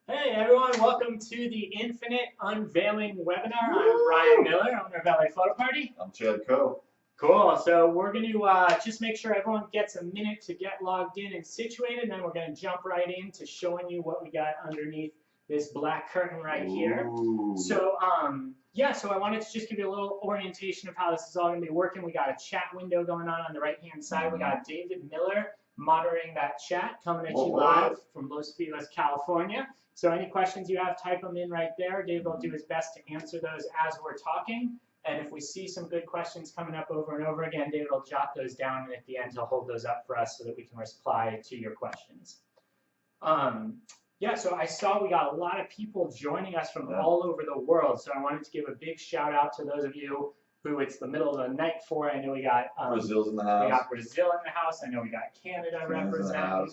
Hey everyone, welcome to the Infinite Unveiling webinar. I'm Brian Miller, owner of LA Photo Party. I'm Chad Coe. Cool, so we're going to just make sure everyone gets a minute to get logged in and situated, and then we're going to jump right into showing you what we got underneath this black curtain right here. So so I wanted to just give you a little orientation of how this is all going to be working. We got a chat window going on the right hand side. We got David Miller moderating that chat, coming at you live from Los Feliz, California. So any questions you have, type them in right there. David will do his best to answer those as we're talking. And if we see some good questions coming up over and over again, David will jot those down, and at the end he'll hold those up for us so that we can reply to your questions. So I saw we got a lot of people joining us from all over the world. So I wanted to give a big shout out to those of you who it's the middle of the night for. I know we got Brazil's in the house. We got Brazil in the house. I know we got Canada representing.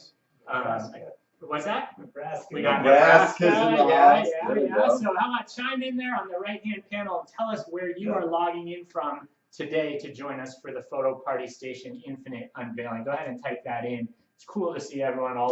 What's that? Nebraska. We got Nebraska's Nebraska. in the Yeah. house. So how about chime in there on the right-hand panel and tell us where you are logging in from today to join us for the Photo Party Station Infinite Unveiling. Go ahead and type that in. It's cool to see everyone all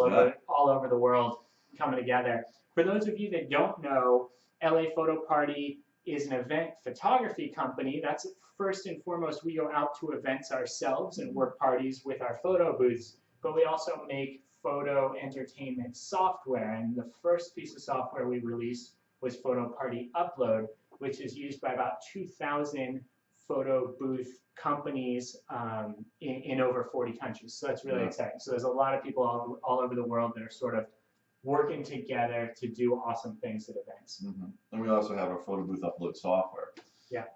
over the world coming together. For those of you that don't know, LA Photo Party is an event photography company. That's first and foremost, we go out to events ourselves and work parties with our photo booths, but we also make photo entertainment software. And the first piece of software we released was Photo Party Upload, which is used by about 2,000 photo booth companies in over 40 countries. So that's really exciting. So there's a lot of people all over the world that are sort of working together to do awesome things at events. And we also have our photo booth upload software,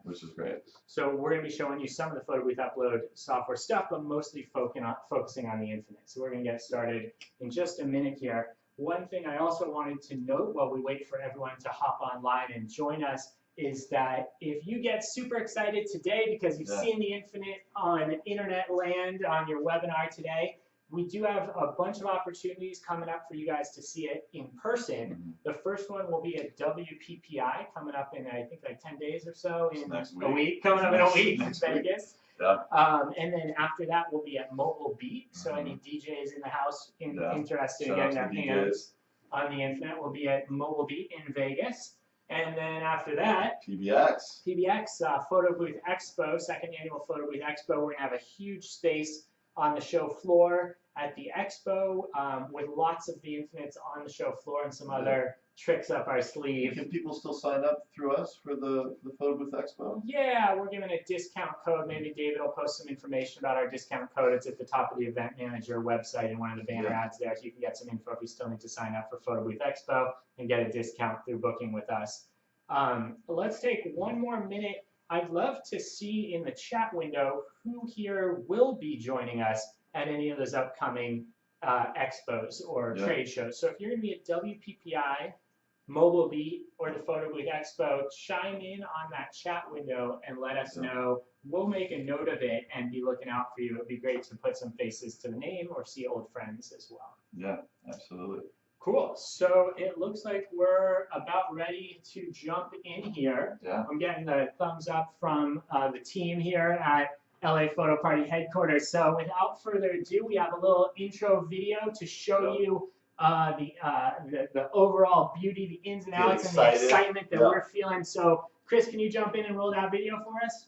which is great. So we're going to be showing you some of the photo booth upload software stuff, but mostly focusing on the Infinite. So we're going to get started in just a minute here. One thing I also wanted to note while we wait for everyone to hop online and join us is that if you get super excited today because you've seen the Infinite on internet land on your webinar today, we do have a bunch of opportunities coming up for you guys to see it in person. The first one will be at WPPI coming up in, I think, like 10 days or so, in a week, coming up in a week in Vegas. And then after that, we'll be at Mobile Beat. So any DJs in the house interested in getting their hands on the Infinite will be at Mobile Beat in Vegas. And then after that, PBX Photo Booth Expo, second annual Photo Booth Expo. We're going to have a huge space on the show floor at the expo with lots of the Infinites on the show floor and some other tricks up our sleeve. Can people still sign up through us for the Photo Booth Expo? Yeah, we're giving a discount code. Maybe David will post some information about our discount code. It's at the top of the Event Manager website in one of the banner ads there, so you can get some info if you still need to sign up for Photo Booth Expo and get a discount through booking with us. Let's take one more minute. I'd love to see in the chat window who here will be joining us at any of those upcoming expos or trade shows. So if you're going to be at WPPI, Mobile Beat, or the Photo Booth Expo, chime in on that chat window and let us know. We'll make a note of it and be looking out for you. It would be great to put some faces to the name or see old friends as well. Yeah, absolutely. Cool. So it looks like we're about ready to jump in here. I'm getting the thumbs up from the team here at LA Photo Party headquarters. So without further ado, we have a little intro video to show you the overall beauty, the ins and outs, and the excitement that we're feeling. So Chris, can you jump in and roll that video for us?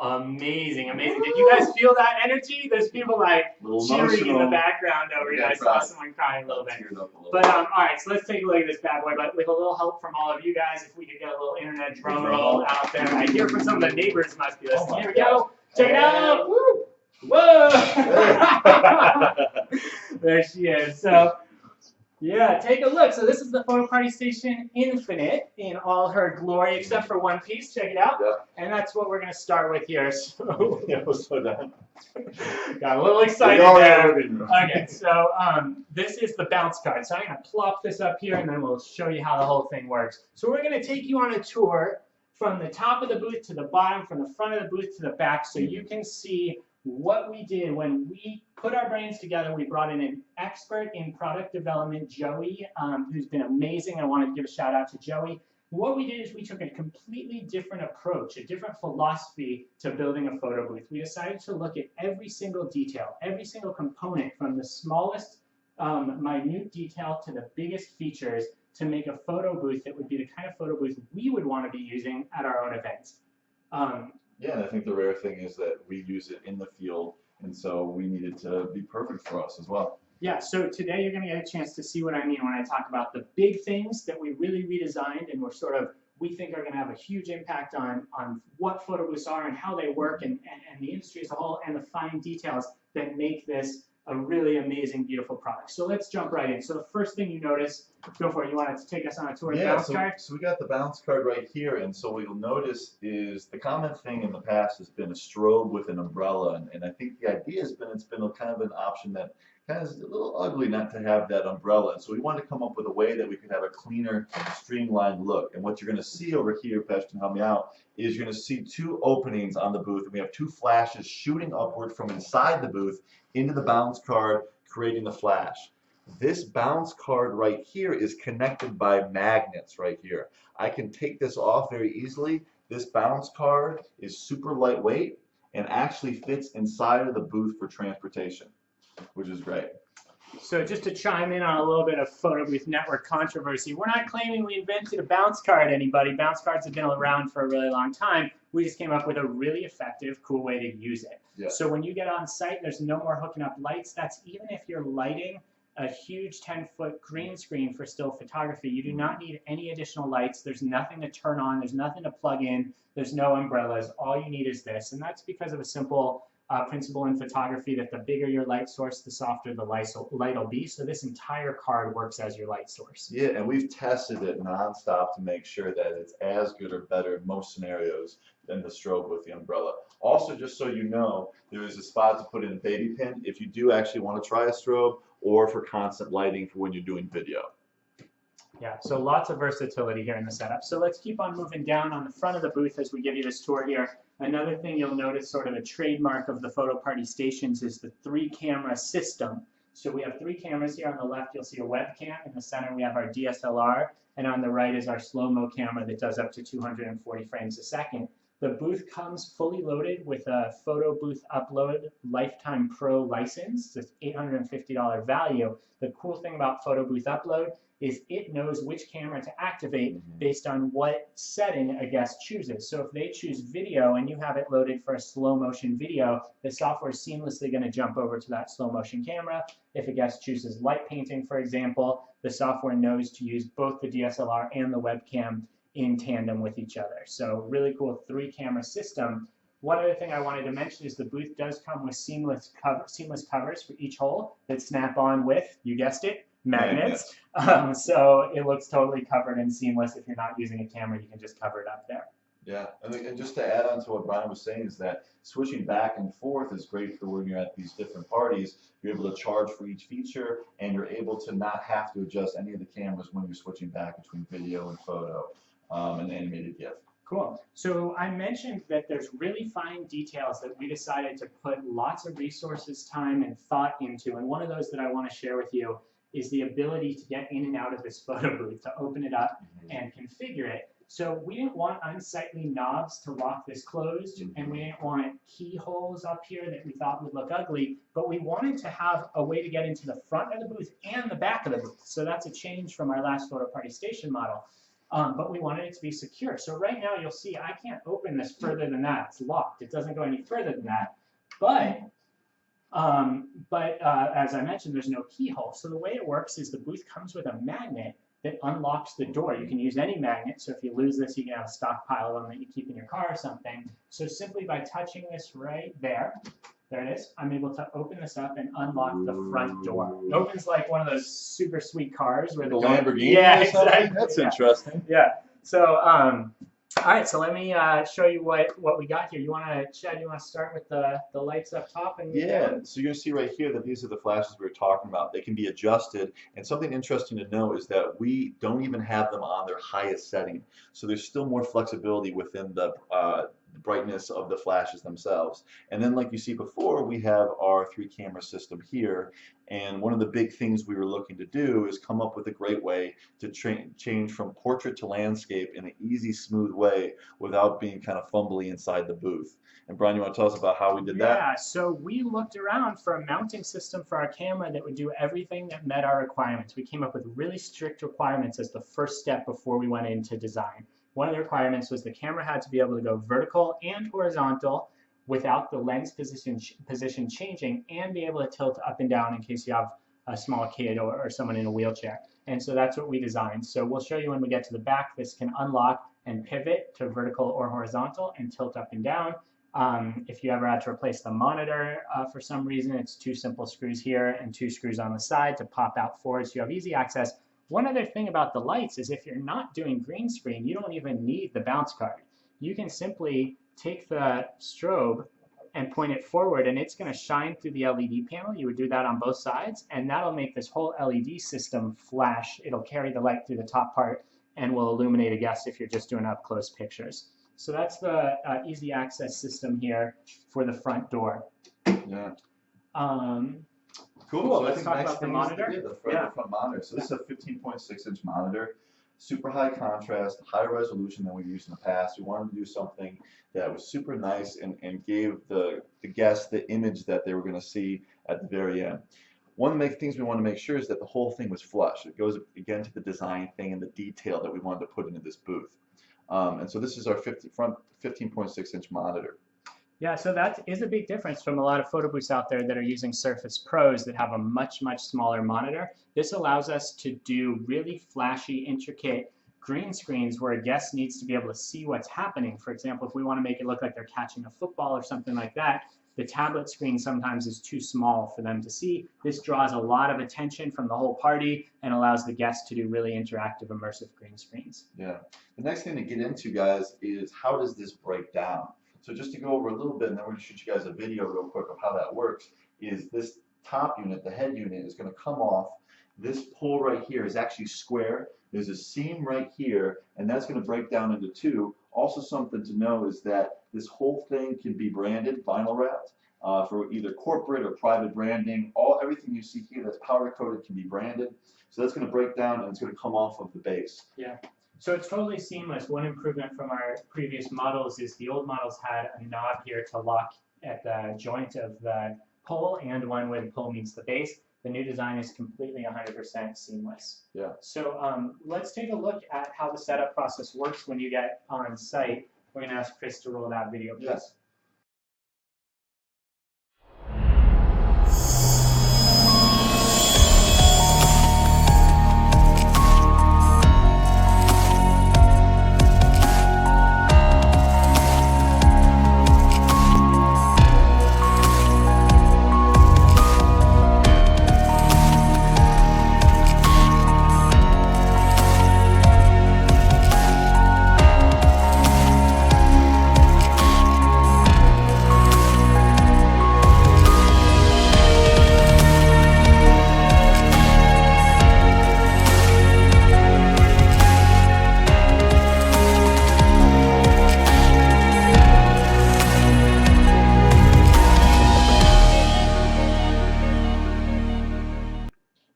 Amazing, amazing. Did you guys feel that energy? There's people like cheering in the background over here. I saw someone crying a little bit. But all right, so let's take a look at this bad boy. But with a little help from all of you guys, if we could get a little internet drum roll out there. I hear from some of the neighbors must be listening. Here we go. Check it out. Woo! Whoa! There she is. So. Yeah, take a look. So this is the Photo Party Station Infinite in all her glory, except for one piece. Check it out. Yeah. And that's what we're going to start with here. So, got a little excited there. Okay, so this is the bounce card. So I'm going to plop this up here, and then we'll show you how the whole thing works. So we're going to take you on a tour from the top of the booth to the bottom, from the front of the booth to the back, so you can see what we did when we put our brains together. We brought in an expert in product development, Joey, who's been amazing. I wanted to give a shout out to Joey. What we did is we took a completely different approach, a different philosophy to building a photo booth. We decided to look at every single detail, every single component, from the smallest minute detail to the biggest features, to make a photo booth that would be the kind of photo booth we would want to be using at our own events. Yeah, and I think the rare thing is that we use it in the field, and so we need it to be perfect for us as well. Yeah, so today you're going to get a chance to see what I mean when I talk about the big things that we really redesigned and we think are going to have a huge impact on what photo booths are and how they work and the industry as a whole, and the fine details that make this a really amazing, beautiful product. So let's jump right in. So the first thing you notice, go for it. You wanted to take us on a tour of the bounce card? So we got the bounce card right here, and so what you'll notice is the common thing in the past has been a strobe with an umbrella, and I think the idea has been it's been kind of an option that kind of is a little ugly not to have that umbrella. And so we wanted to come up with a way that we could have a cleaner, streamlined look. And what you're going to see over here, if Pesh can help me out, is you're going to see two openings on the booth, and we have two flashes shooting upward from inside the booth into the bounce card, creating the flash. This bounce card right here is connected by magnets right here. I can take this off very easily. This bounce card is super lightweight and actually fits inside of the booth for transportation, which is great. So just to chime in on a little bit of Photo Booth Network controversy, we're not claiming we invented a bounce card, anybody. Bounce cards have been around for a really long time. We just came up with a really effective, cool way to use it. Yeah. So when you get on site, there's no more hooking up lights. That's even if you're lighting a huge 10-foot green screen for still photography. You do not need any additional lights. There's nothing to turn on. There's nothing to plug in. There's no umbrellas. All you need is this. And that's because of a simple principle in photography that the bigger your light source, the softer the light will be. So this entire card works as your light source. Yeah, and we've tested it nonstop to make sure that it's as good or better in most scenarios than the strobe with the umbrella. Also, just so you know, there is a spot to put in a baby pin if you do actually want to try a strobe, or for constant lighting for when you're doing video. Yeah, so lots of versatility here in the setup. So let's keep on moving down on the front of the booth as we give you this tour here. Another thing you'll notice, sort of a trademark of the Photo Party Stations, is the 3-camera system. So we have 3 cameras here. On the left, you'll see a webcam. In the center, we have our DSLR. And on the right is our slow-mo camera that does up to 240 frames a second. The booth comes fully loaded with a Photo Booth Upload Lifetime Pro license. It's $850 value. The cool thing about Photo Booth Upload is it knows which camera to activate based on what setting a guest chooses. So if they choose video and you have it loaded for a slow motion video, the software is seamlessly going to jump over to that slow motion camera. If a guest chooses light painting, for example, the software knows to use both the DSLR and the webcam in tandem with each other. So really cool 3-camera system. One other thing I wanted to mention is the booth does come with seamless covers for each hole that snap on with, you guessed it, magnets. So it looks totally covered and seamless. If you're not using a camera, you can just cover it up there. Yeah, and just to add on to what Brian was saying is that switching back and forth is great for when you're at these different parties. You're able to charge for each feature, and you're able to not have to adjust any of the cameras when you're switching back between video and photo and animated GIF. Cool. So I mentioned that there's really fine details that we decided to put lots of resources, time, and thought into. And one of those that I want to share with you is the ability to get in and out of this photo booth, to open it up and configure it. So we didn't want unsightly knobs to lock this closed, and we didn't want keyholes up here that we thought would look ugly, but we wanted to have a way to get into the front of the booth and the back of the booth. So that's a change from our last Photo Party Station model. but we wanted it to be secure. So right now you'll see I can't open this further than that. It's locked. It doesn't go any further than that. But as I mentioned, there's no keyhole. So the way it works is the booth comes with a magnet that unlocks the door. You can use any magnet. So if you lose this, you can have a stockpile of them that you keep in your car or something. So simply by touching this right there, there it is, I'm able to open this up and unlock the front door. It opens like one of those super sweet cars where The Lamborghini yeah, or something? exactly. That's Yeah. interesting. Yeah. So, all right. So let me show you what we got here. You want to, Chad? You want to start with the lights up top and Yeah, so you're gonna see right here that these are the flashes we were talking about. They can be adjusted, and something interesting to know is that we don't even have them on their highest setting. So there's still more flexibility within the brightness of the flashes themselves. And then, like you see before, we have our 3-camera system here. And one of the big things we were looking to do is come up with a great way to change from portrait to landscape in an easy, smooth way without being kind of fumbly inside the booth. And Brian, you want to tell us about how we did that? Yeah, so we looked around for a mounting system for our camera that would do everything that met our requirements. We came up with really strict requirements as the first step before we went into design. One of the requirements was the camera had to be able to go vertical and horizontal without the lens position changing, and be able to tilt up and down in case you have a small kid or someone in a wheelchair. And so that's what we designed. So we'll show you when we get to the back. This can unlock and pivot to vertical or horizontal and tilt up and down. If you ever had to replace the monitor for some reason, it's 2 simple screws here and 2 screws on the side to pop out forward, so you have easy access. One other thing about the lights is if you're not doing green screen, you don't even need the bounce card. You can simply take the strobe and point it forward, and it's going to shine through the LED panel. You would do that on both sides, and that'll make this whole LED system flash. It'll carry the light through the top part and will illuminate a guest if you're just doing up close pictures. So that's the easy access system here for the front door. Yeah. Cool. So Let's talk about the monitor. The front monitor. So this is a 15.6-inch monitor, super high contrast, high resolution than we've used in the past. We wanted to do something that was super nice and gave the guests the image that they were going to see at the very end. One of the things we want to make sure is that the whole thing was flush. It goes again to the design thing and the detail that we wanted to put into this booth. And so this is our front 15.6-inch monitor. Yeah, so that is a big difference from a lot of photo booths out there that are using Surface Pros that have a much smaller monitor. This allows us to do really flashy, intricate green screens where a guest needs to be able to see what's happening. For example, if we want to make it look like they're catching a football or something like that, the tablet screen sometimes is too small for them to see. This draws a lot of attention from the whole party and allows the guests to do really interactive, immersive green screens. Yeah. The next thing to get into, guys, is how does this break down? So just to go over a little bit, and then we're going to shoot you guys a video real quick of how that works, is this top unit, the head unit, is going to come off. This pole right here is actually square. There's a seam right here, and that's going to break down into 2. Also something to know is that this whole thing can be branded, vinyl wrapped, for either corporate or private branding. Everything you see here that's powder coated can be branded. So that's going to break down and it's going to come off of the base. Yeah. So it's totally seamless. One improvement from our previous models is the old models had a knob here to lock at the joint of the pole and one where the pole meets the base. The new design is completely 100% seamless. Yeah. So let's take a look at how the setup process works when you get on site. We're going to ask Chris to roll that video, please. Yes.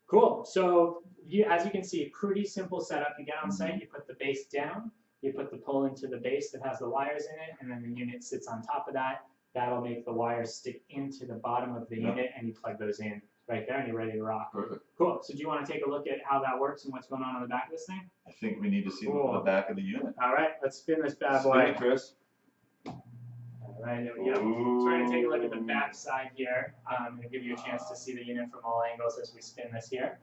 Cool. So as you can see, pretty simple setup. You get on site, you put the base down, you put the pole into the base that has the wires in it, and then the unit sits on top of that. That'll make the wires stick into the bottom of the unit, and you plug those in right there, and you're ready to rock. Perfect. Cool. So do you want to take a look at how that works and what's going on the back of this thing? I think we need to see Cool. the back of the unit. All right, let's spin this bad Spin boy. it, Chris. All right, there we go. So we're going to take a look at the back side here and give you a chance to see the unit from all angles as we spin this here.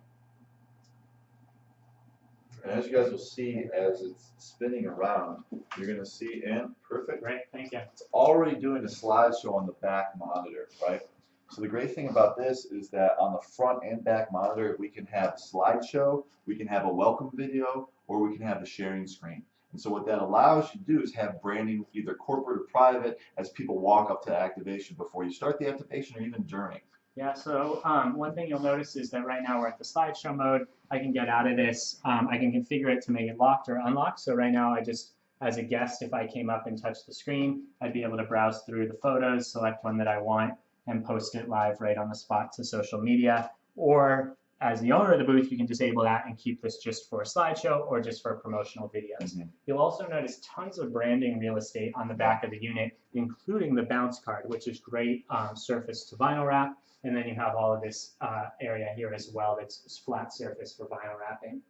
And as you guys will see, as it's spinning around, you're going to see in perfect. Great, thank you. It's already doing a slideshow on the back monitor, right? So the great thing about this is that on the front and back monitor, we can have a slideshow, we can have a welcome video, or we can have the sharing screen. And so what that allows you to do is have branding, either corporate or private, as people walk up to activation before you start the activation or even during. Yeah, so one thing you'll notice is that right now we're at the slideshow mode. I can get out of this. I can configure it to make it locked or unlocked. So right now I just, as a guest, if I came up and touched the screen, I'd be able to browse through the photos, select one that I want, and post it live right on the spot to social media. Or as the owner of the booth, you can disable that and keep this just for a slideshow or just for promotional videos. Mm-hmm. You'll also notice tons of branding real estate on the back of the unit, including the bounce card, which is great surface to vinyl wrap. And then you have all of this area here as well that's flat surface for vinyl wrapping.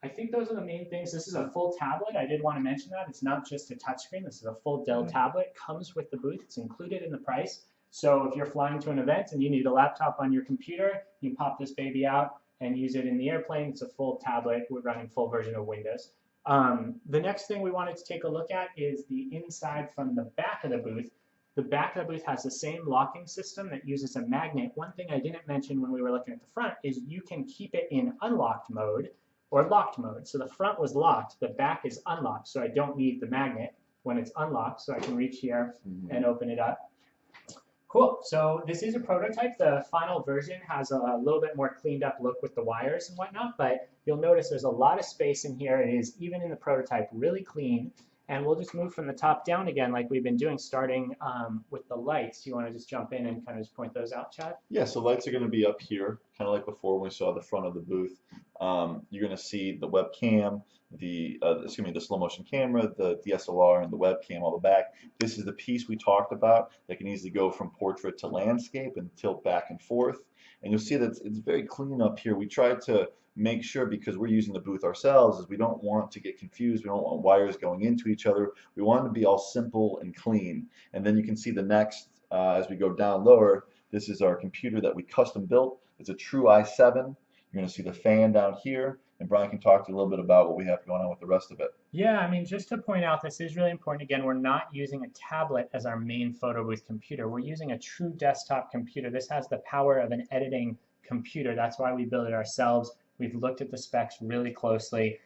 I think those are the main things. This is a full tablet. I did want to mention that. It's not just a touchscreen. This is a full Dell tablet. Comes with the booth. It's included in the price. So if you're flying to an event and you need a laptop on your computer, you pop this baby out and use it in the airplane. It's a full tablet. We're running full version of Windows. The next thing we wanted to take a look at is the inside from the back of the booth. The back of the booth has the same locking system that uses a magnet. One thing I didn't mention when we were looking at the front is you can keep it in unlocked mode or locked mode. So the front was locked, the back is unlocked, so I don't need the magnet when it's unlocked, so I can reach here and open it up. Cool, so this is a prototype. The final version has a little bit more cleaned up look with the wires and whatnot, but you'll notice there's a lot of space in here. It is, even in the prototype, really clean. And we'll just move from the top down again like we've been doing, starting with the lights. Do you want to just jump in and kind of just point those out, Chad? Yeah, so lights are going to be up here, kind of like before when we saw the front of the booth. You're going to see the webcam, the slow motion camera, the DSLR, and the webcam all the back. This is the piece we talked about that can easily go from portrait to landscape and tilt back and forth. And you'll see that it's very clean up here. We tried to make sure, because we're using the booth ourselves, is we don't want to get confused. We don't want wires going into each other. We want it to be all simple and clean. And then you can see the next, as we go down lower, this is our computer that we custom built. It's a true i7. You're going to see the fan down here. And Brian can talk to you a little bit about what we have going on with the rest of it. Yeah, I mean, just to point out, this is really important. Again, we're not using a tablet as our main photo booth computer. We're using a true desktop computer. This has the power of an editing computer. That's why we built it ourselves. We've looked at the specs really closely.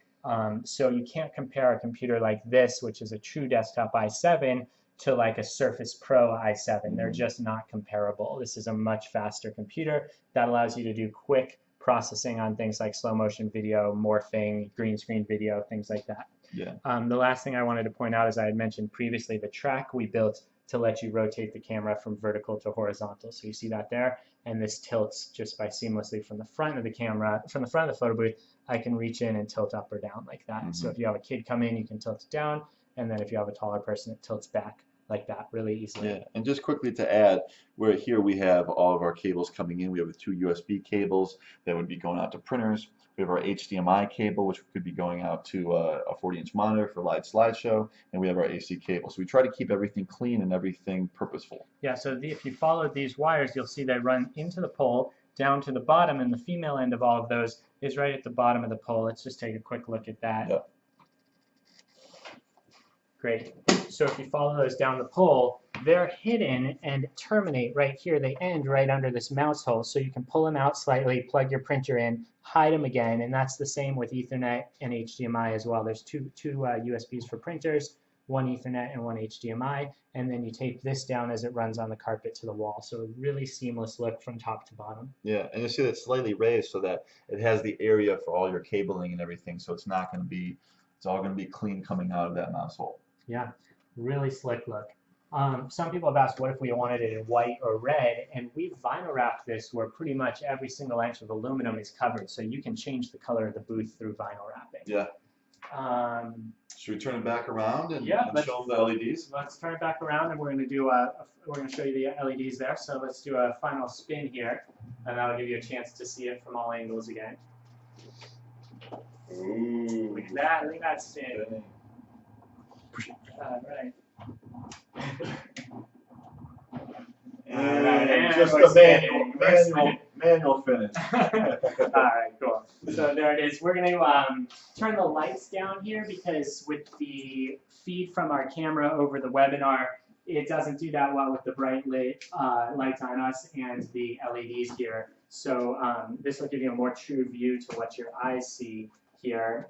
So you can't compare a computer like this, which is a true desktop i7, to like a Surface Pro i7. They're just not comparable. This is a much faster computer that allows you to do quick processing on things like slow motion video, morphing, green screen video, things like that. Yeah. The last thing I wanted to point out, as I had mentioned previously, the track we built to let you rotate the camera from vertical to horizontal. So you see that there, and this tilts just by seamlessly from the front of the camera, from the front of the photo booth. I can reach in and tilt up or down like that. So if you have a kid come in, you can tilt it down, and then if you have a taller person, it tilts back like that really easily. Yeah, and just quickly to add, where here we have all of our cables coming in. We have the 2 USB cables that would be going out to printers. We have our HDMI cable, which could be going out to a 40-inch monitor for live slideshow, and we have our AC cable. So we try to keep everything clean and everything purposeful. Yeah, so if you follow these wires, you'll see they run into the pole, down to the bottom, and the female end of all of those is right at the bottom of the pole. Let's just take a quick look at that. Yep. Great. So if you follow those down the pole, they're hidden and terminate right here. They end right under this mouse hole. So you can pull them out slightly, plug your printer in, hide them again, and that's the same with Ethernet and HDMI as well. There's two USBs for printers, one Ethernet and one HDMI, and then you tape this down as it runs on the carpet to the wall. So a really seamless look from top to bottom. Yeah, and you see that slightly raised so that it has the area for all your cabling and everything, so it's not going to be, it's all going to be clean coming out of that mouse hole. Yeah, really slick look. Some people have asked, what if we wanted it in white or red? And we've vinyl wrapped this where pretty much every single inch of aluminum is covered, so you can change the color of the booth through vinyl wrapping. Yeah. Should we turn it back around and, Yeah, and show them the LEDs? Let's turn it back around, and we're going to do we're going to show you the LEDs there. So let's do a final spin here, and that'll give you a chance to see it from all angles again. Ooh. Look at that spin. Right. And just we're a manual finish. All right, cool. So there it is. We're going to turn the lights down here because with the feed from our camera over the webinar, it doesn't do that well with the bright lights on us and the LEDs here. So this will give you a more true view to what your eyes see here.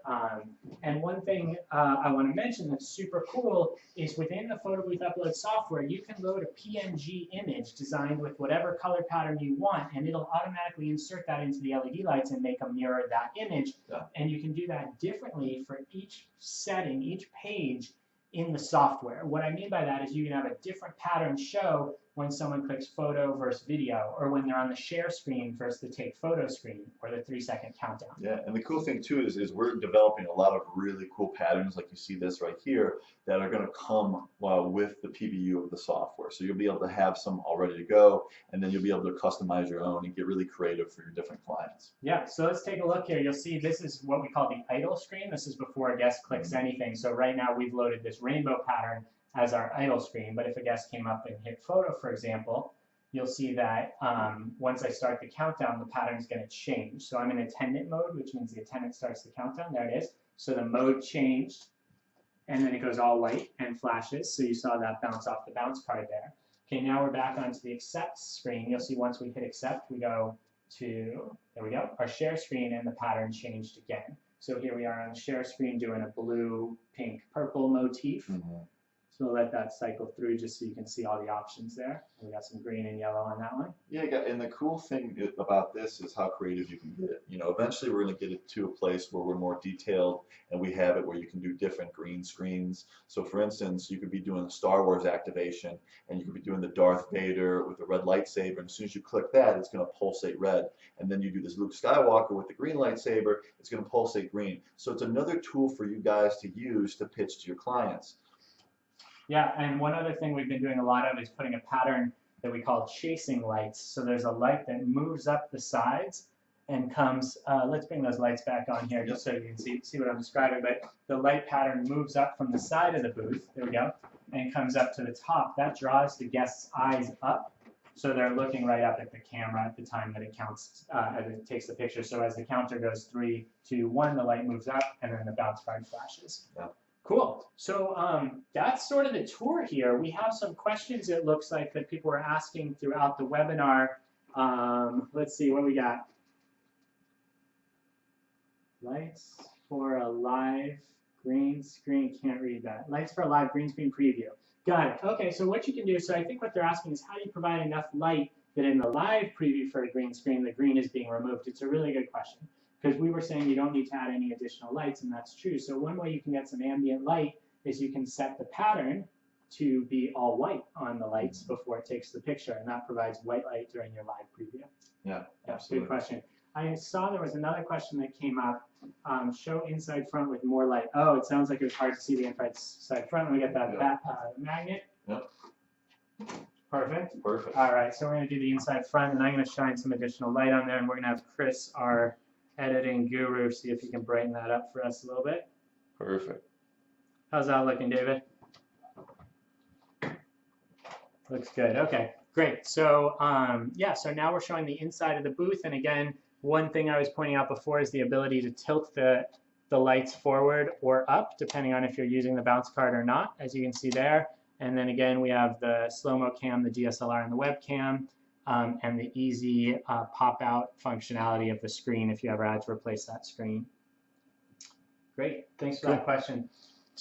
And one thing I want to mention that's super cool is within the photo booth upload software, you can load a PNG image designed with whatever color pattern you want, and it'll automatically insert that into the LED lights and make them mirror that image. Yeah. And you can do that differently for each setting, each page in the software. What I mean by that is you can have a different pattern show when someone clicks photo versus video, or when they're on the share screen versus the take photo screen, or the 3-second countdown. Yeah, and the cool thing too is we're developing a lot of really cool patterns, like you see this right here, that are going to come with the PBU of the software. So you'll be able to have some all ready to go, and then you'll be able to customize your own and get really creative for your different clients. Yeah, so let's take a look here. You'll see this is what we call the idle screen. This is before a guest clicks anything. So right now we've loaded this rainbow pattern as our idle screen, but if a guest came up and hit photo, for example, you'll see that once I start the countdown, the pattern is going to change. So I'm in attendant mode, which means the attendant starts the countdown. There it is. So the mode changed, and then it goes all white and flashes. So you saw that bounce off the bounce card there. Okay, now we're back onto the accept screen. You'll see once we hit accept, we go to, there we go, our share screen, and the pattern changed again. So here we are on the share screen doing a blue, pink, purple motif. Mm-hmm. So we'll let that cycle through just so you can see all the options there. We got some green and yellow on that one. Yeah, and the cool thing about this is how creative you can get it. You know, eventually we're going to get it to a place where we're more detailed, and we have it where you can do different green screens. So for instance, you could be doing a Star Wars activation, and you could be doing the Darth Vader with the red lightsaber, and as soon as you click that, it's going to pulsate red. And then you do this Luke Skywalker with the green lightsaber, it's going to pulsate green. So it's another tool for you guys to use to pitch to your clients. Yeah, and one other thing we've been doing a lot of is putting a pattern that we call chasing lights. So there's a light that moves up the sides and comes, let's bring those lights back on here just so you can see what I'm describing, but the light pattern moves up from the side of the booth, there we go, and comes up to the top. That draws the guest's eyes up, so they're looking right up at the camera at the time that it counts, as it takes the picture. So as the counter goes 3, 2, 1, the light moves up, and then the bounce card flashes. Yeah. Cool. So that's sort of the tour here. We have some questions, it looks like, that people were asking throughout the webinar. Let's see what we got. Lights for a live green screen. Can't read that. Lights for a live green screen preview. Got it. Okay, so what you can do, so I think what they're asking is how do you provide enough light that in the live preview for a green screen, the green is being removed? It's a really good question. Because we were saying you don't need to add any additional lights, and that's true. So one way you can get some ambient light is you can set the pattern to be all white on the lights before it takes the picture, and that provides white light during your live preview. Yeah, Good absolutely. question. I saw there was another question that came up. Show inside front with more light. Oh, it sounds like it was hard to see the inside front. Let me get that magnet. Yep. Perfect. Perfect. All right, so we're going to do the inside front, and I'm going to shine some additional light on there, and we're going to have Chris, our editing guru, see if he can brighten that up for us a little bit. Perfect. How's that looking, David? Looks good. Okay, great. So yeah, so now we're showing the inside of the booth, and again, one thing I was pointing out before is the ability to tilt the lights forward or up, depending on if you're using the bounce card or not, as you can see there. And then again, we have the slow-mo cam, the DSLR, and the webcam. And the easy pop-out functionality of the screen if you ever had to replace that screen. Great, thanks for that question.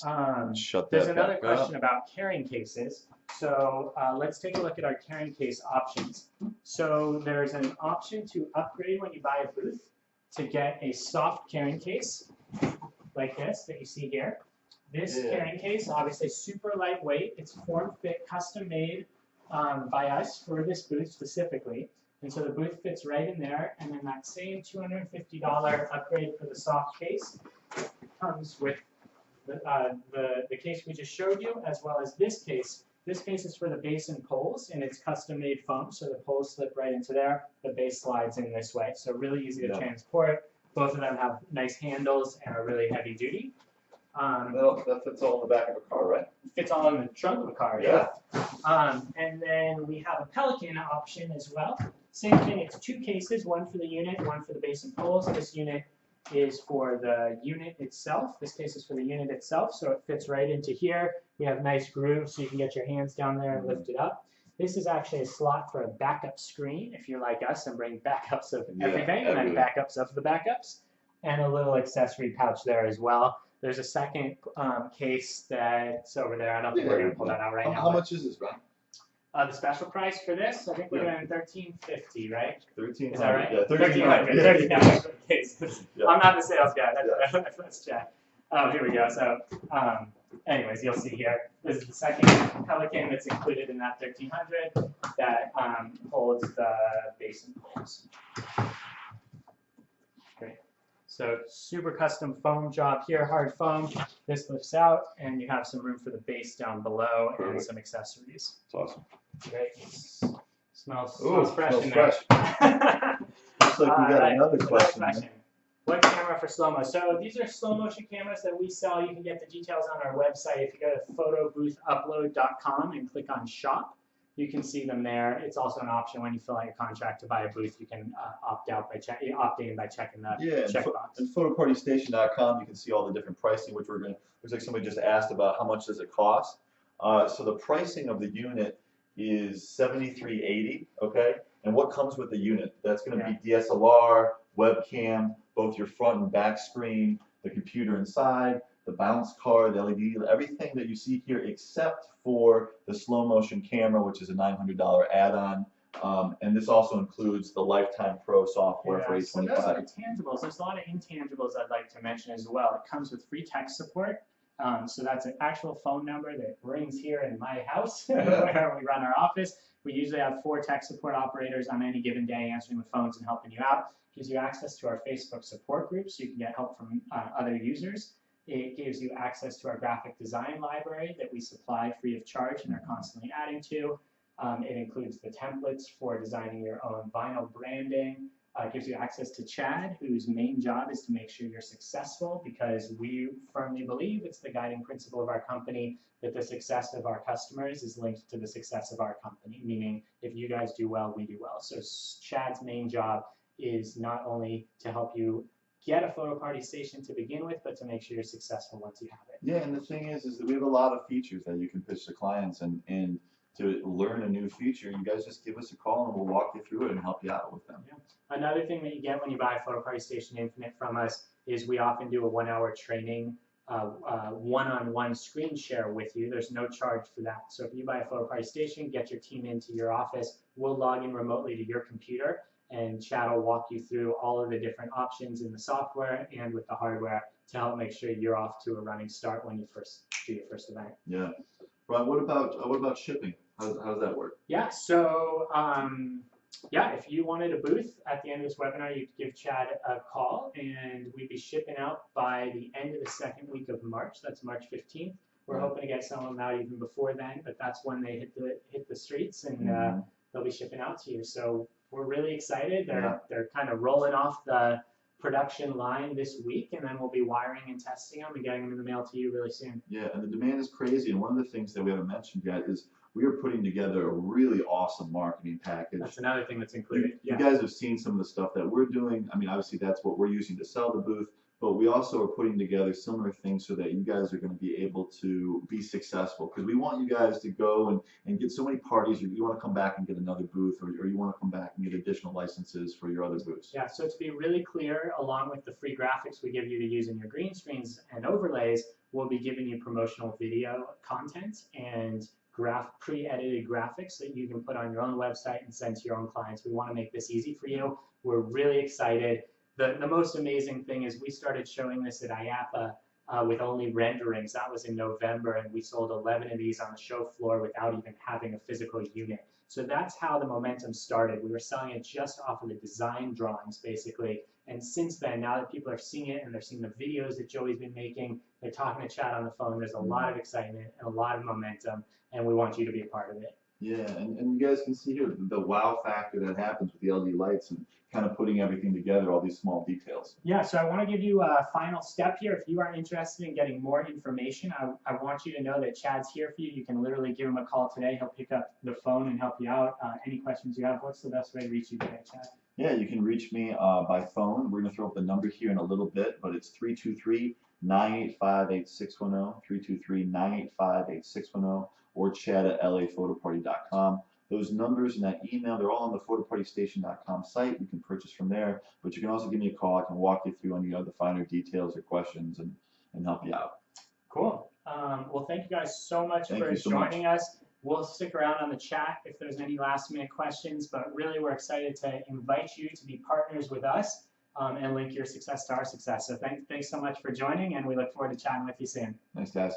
There's another question about carrying cases. So let's take a look at our carrying case options. So there's an option to upgrade when you buy a booth to get a soft carrying case like this that you see here. This carrying case, obviously super lightweight. It's form-fit, custom-made by us for this booth specifically. And so the booth fits right in there, and then that same $250 upgrade for the soft case comes with the case we just showed you, as well as this case. This case is for the base and poles, and it's custom-made foam, so the poles slip right into there. The base slides in this way, so really easy to transport. Both of them have nice handles and are really heavy duty. Well, that fits all in the back of a car, right? Fits all in the trunk of a car, yeah. And then we have a Pelican option as well. Same thing, it's two cases, one for the unit, one for the base and poles. This unit is for the unit itself. This case is for the unit itself, so it fits right into here. We have nice grooves so you can get your hands down there and lift it up. This is actually a slot for a backup screen if you're like us and bring backups of everything and then backups of the backups. And a little accessory pouch there as well. There's a second case that's over there. I don't think we're going to pull that out right now. How much is this, Ron? The special price for this, I think we're doing $13.50, right? $1,300. Is that right? Yeah, $1,300. $1,300 for the cases. Yeah. I'm not the sales guy. Let's check. Oh, here we go. So, anyways, you'll see here. This is the second Pelican that's included in that $1,300 that holds the base and poles. Great. So super custom foam job here, hard foam. This lifts out, and you have some room for the base down below and some accessories. It's awesome. Great. Smells fresh smells in fresh. there. Looks like we got another question. What camera for slow-mo? So these are slow motion cameras that we sell. You can get the details on our website. If you go to photoboothupload.com and click on shop, you can see them there. It's also an option when you fill out your contract to buy a booth. You can opt in by checking the checkbox. And photopartystation.com, you can see all the different pricing, which looks like somebody just asked about how much does it cost. So the pricing of the unit is $73.80, okay? And what comes with the unit? That's going to be DSLR, webcam, both your front and back screen, the computer inside, the bounce card, the LED, everything that you see here except for the slow motion camera, which is a $900 add-on. And this also includes the Lifetime Pro software for $825. So those are the tangibles. There's a lot of intangibles I'd like to mention as well. It comes with free tech support. So that's an actual phone number that rings here in my house where we run our office. We usually have 4 tech support operators on any given day answering the phones and helping you out. It gives you access to our Facebook support group so you can get help from other users. It gives you access to our graphic design library that we supply free of charge and are constantly adding to. It includes the templates for designing your own vinyl branding. It gives you access to Chad, whose main job is to make sure you're successful, because we firmly believe it's the guiding principle of our company that the success of our customers is linked to the success of our company, meaning if you guys do well, we do well. So Chad's main job is not only to help you get a photo party station to begin with, but to make sure you're successful once you have it. Yeah, and the thing is that we have a lot of features that you can pitch to clients, and to learn a new feature, you guys just give us a call and we'll walk you through it and help you out with them. Yeah. Another thing that you get when you buy a Photo Party Station Infinite from us is we often do a 1-hour training, one-on-one screen share with you. There's no charge for that. So if you buy a Photo Party Station, get your team into your office, we'll log in remotely to your computer, and Chad will walk you through all of the different options in the software and with the hardware to help make sure you're off to a running start when you first do your first event. Yeah. Ron, what about shipping? How does that work? Yeah, so if you wanted a booth at the end of this webinar, you'd give Chad a call, and we'd be shipping out by the end of the second week of March. That's March 15th. We're hoping to get some of them out even before then, but that's when they hit the streets, and they'll be shipping out to you. So we're really excited. They're kind of rolling off the production line this week, and then we'll be wiring and testing them and getting them in the mail to you really soon. Yeah, and the demand is crazy, and one of the things that we haven't mentioned yet is we are putting together a really awesome marketing package. That's another thing that's included. You guys have seen some of the stuff that we're doing. I mean, obviously that's what we're using to sell the booth, but we also are putting together similar things so that you guys are going to be able to be successful, because we want you guys to go and get so many parties. You want to come back and get another booth, or you want to come back and get additional licenses for your other booths. Yeah, so to be really clear, along with the free graphics we give you to use in your green screens and overlays, we'll be giving you promotional video content and pre-edited graphics that you can put on your own website and send to your own clients. We want to make this easy for you. We're really excited. The most amazing thing is we started showing this at IAPA with only renderings. That was in November, and we sold 11 of these on the show floor without even having a physical unit. So that's how the momentum started. We were selling it just off of the design drawings, basically, And since then, now that people are seeing it and they're seeing the videos that Joey's been making, they're talking to Chad on the phone, there's a lot of excitement and a lot of momentum, and we want you to be a part of it. Yeah, and you guys can see here the wow factor that happens with the LED lights and kind of putting everything together, all these small details. Yeah, so I want to give you a final step here. If you are interested in getting more information, I want you to know that Chad's here for you. You can literally give him a call today. He'll pick up the phone and help you out. Any questions you have, what's the best way to reach you today, Chad? Yeah, you can reach me by phone. We're going to throw up the number here in a little bit, but it's 323-985-8610, 323-985-8610, or chad@laphotoparty.com. Those numbers and that email, they're all on the photopartystation.com site. You can purchase from there, but you can also give me a call. I can walk you through any other finer details or questions and help you out. Cool. Well, thank you guys so much for joining us. We'll stick around on the chat if there's any last minute questions, but really we're excited to invite you to be partners with us and link your success to our success. So thanks so much for joining, and we look forward to chatting with you soon. Thanks, guys.